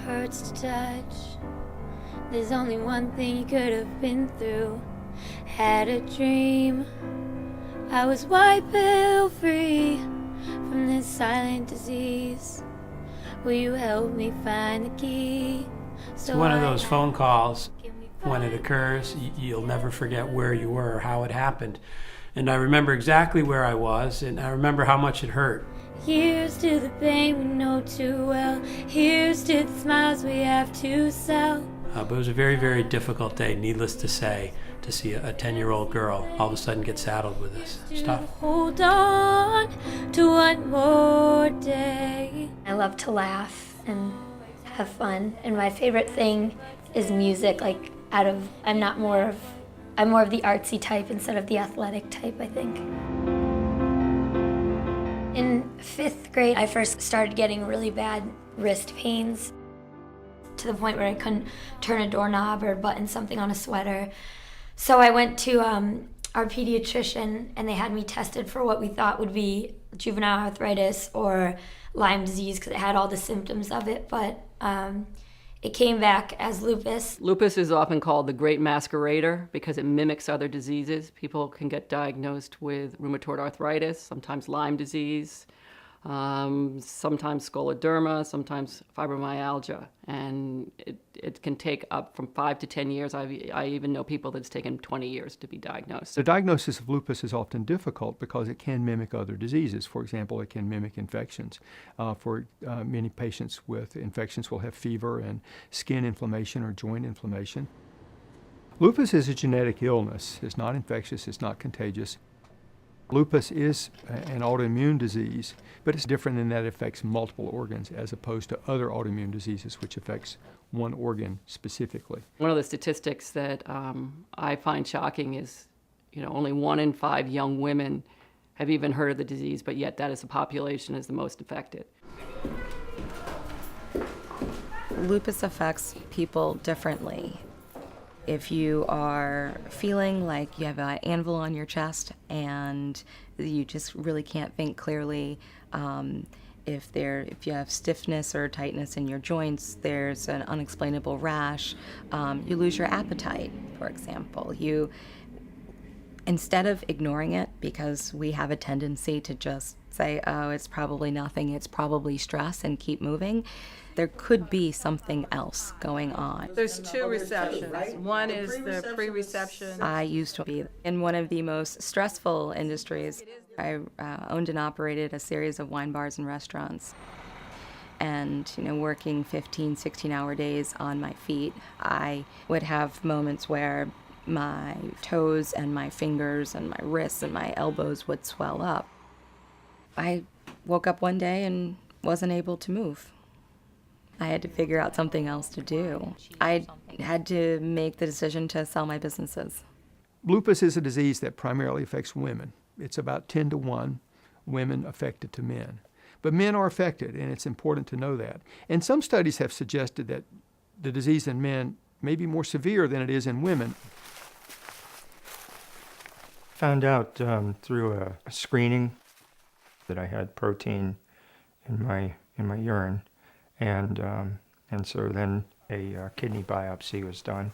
hurts to touch. There's only one thing you could have been through. Had a dream I was white pill free from this silent disease. Will you help me find the key? It's one of those phone calls, when it occurs, you'll never forget where you were or how it happened. And I remember exactly where I was, and I remember how much it hurt. Here's to the pain we know too well. Here's to the smiles we have to sell. But it was a very, very difficult day, needless to say, to see a 10-year-old girl all of a sudden get saddled with this stuff. Hold on to one more day. I love to laugh and have fun, and my favorite thing is music. I'm more of the artsy type instead of the athletic type, I think. In 5th grade, I first started getting really bad wrist pains to the point where I couldn't turn a doorknob or button something on a sweater. So I went to our pediatrician, and they had me tested for what we thought would be juvenile arthritis or Lyme disease because it had all the symptoms of it, but it came back as lupus. Lupus is often called the great masquerader because it mimics other diseases. People can get diagnosed with rheumatoid arthritis, sometimes Lyme disease, sometimes scleroderma, sometimes fibromyalgia, and it can take up from 5 to 10 years. I even know people that it's taken 20 years to be diagnosed. The diagnosis of lupus is often difficult because it can mimic other diseases. For example, it can mimic infections. Many patients with infections will have fever and skin inflammation or joint inflammation. Lupus is a genetic illness. It's not infectious, it's not contagious. Lupus is an autoimmune disease, but it's different in that it affects multiple organs as opposed to other autoimmune diseases which affects one organ specifically. One of the statistics that I find shocking is, only 1 in 5 young women have even heard of the disease, but yet that is the population is the most affected. Lupus affects people differently. If you are feeling like you have an anvil on your chest and you just really can't think clearly, if you have stiffness or tightness in your joints, there's an unexplainable rash, you lose your appetite, for example. Instead of ignoring it, because we have a tendency to just say, oh, it's probably nothing, it's probably stress, and keep moving, there could be something else going on. There's 2 receptions. One is the pre-reception. I used to be in one of the most stressful industries. I owned and operated a series of wine bars and restaurants. And, working 15, 16-hour days on my feet, I would have moments where my toes and my fingers and my wrists and my elbows would swell up. I woke up one day and wasn't able to move. I had to figure out something else to do. I had to make the decision to sell my businesses. Lupus is a disease that primarily affects women. It's about 10 to 1 women affected to men. But men are affected, and it's important to know that. And some studies have suggested that the disease in men may be more severe than it is in women. Found out through a screening that I had protein in my urine. And so then a kidney biopsy was done,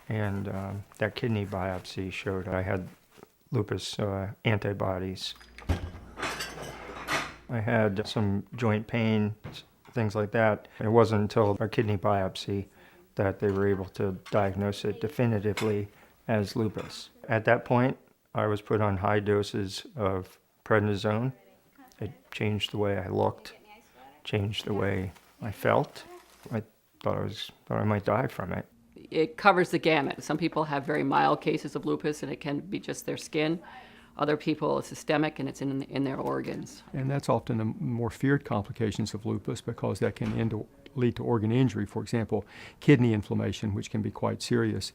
and that kidney biopsy showed I had lupus antibodies. I had some joint pain, things like that. It wasn't until a kidney biopsy that they were able to diagnose it definitively as lupus. At that point, I was put on high doses of prednisone. It changed the way I looked, changed the way I felt. I thought I might die from it. It covers the gamut. Some people have very mild cases of lupus, and it can be just their skin. Other people, it's systemic, and it's in their organs. And that's often the more feared complications of lupus because that can lead to organ injury. For example, kidney inflammation, which can be quite serious.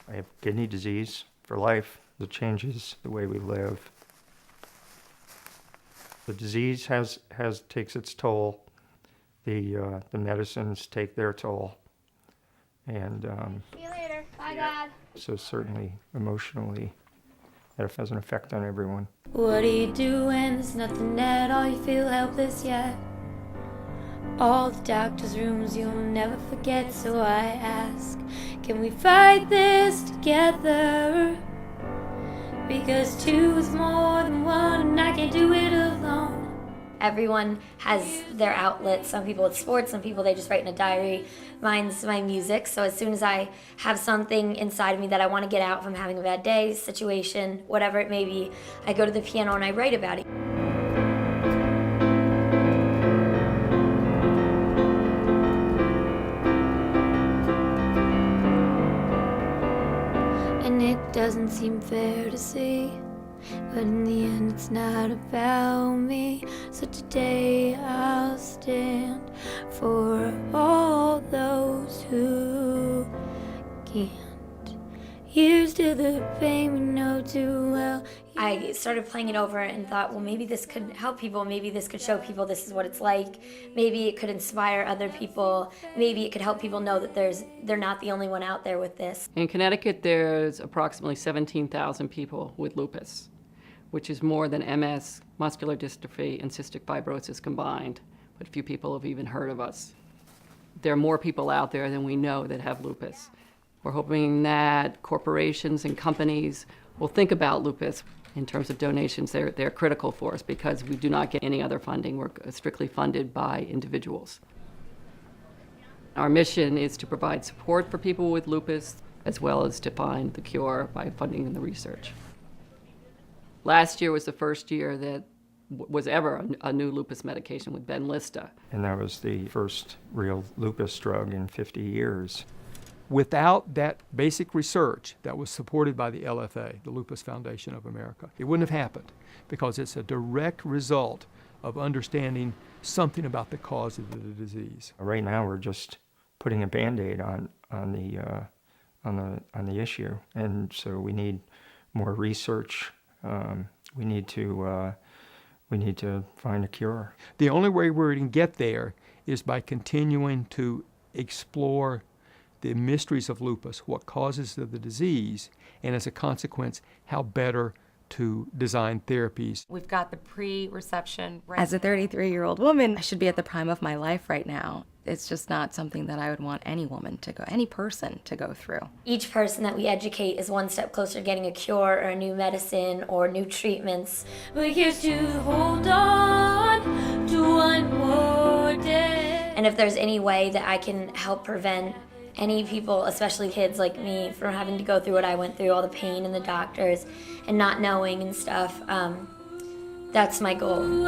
I have kidney disease for life. It changes the way we live. The disease takes its toll. The medicines take their toll, and See you later. Bye, Dad. So certainly emotionally, it has an effect on everyone. What do you do when there's nothing at all? You feel helpless yet all the doctor's rooms you'll never forget. So I ask, can we fight this together? Because two is more than one, and I can't do it alone. Everyone has their outlet. Some people it's sports, some people they just write in a diary. Mine's my music. So as soon as I have something inside of me that I want to get out, if I'm having a bad day, situation, whatever it may be, I go to the piano and I write about it. And it doesn't seem fair to see, but in the end it's not about me. So today I'll stand for all those who can't. Here's to the pain we know too well. I started playing it over and thought, well, maybe this could help people. Maybe this could show people this is what it's like. Maybe it could inspire other people. Maybe it could help people know that they're not the only one out there with this. In Connecticut, there's approximately 17,000 people with lupus, which is more than MS, muscular dystrophy, and cystic fibrosis combined, but few people have even heard of us. There are more people out there than we know that have lupus. We're hoping that corporations and companies will think about lupus. In terms of donations, they're critical for us because we do not get any other funding. We're strictly funded by individuals. Our mission is to provide support for people with lupus, as well as to find the cure by funding the research. Last year was the first year that was ever a new lupus medication with Benlysta. And that was the first real lupus drug in 50 years. Without that basic research that was supported by the LFA, the Lupus Foundation of America, it wouldn't have happened because it's a direct result of understanding something about the cause of the disease. Right now, we're just putting a Band-Aid on the issue, and so we need more research. We need to find a cure. The only way we're going to get there is by continuing to explore the mysteries of lupus, what causes the disease, and as a consequence, how better to design therapies. We've got the pre-reception. As a 33-year-old woman, I should be at the prime of my life right now. It's just not something that I would want any person to go through. Each person that we educate is one step closer to getting a cure or a new medicine or new treatments. But here's to hold on to one more day. And if there's any way that I can help prevent any people, especially kids like me, from having to go through what I went through, all the pain and the doctors and not knowing and stuff, that's my goal.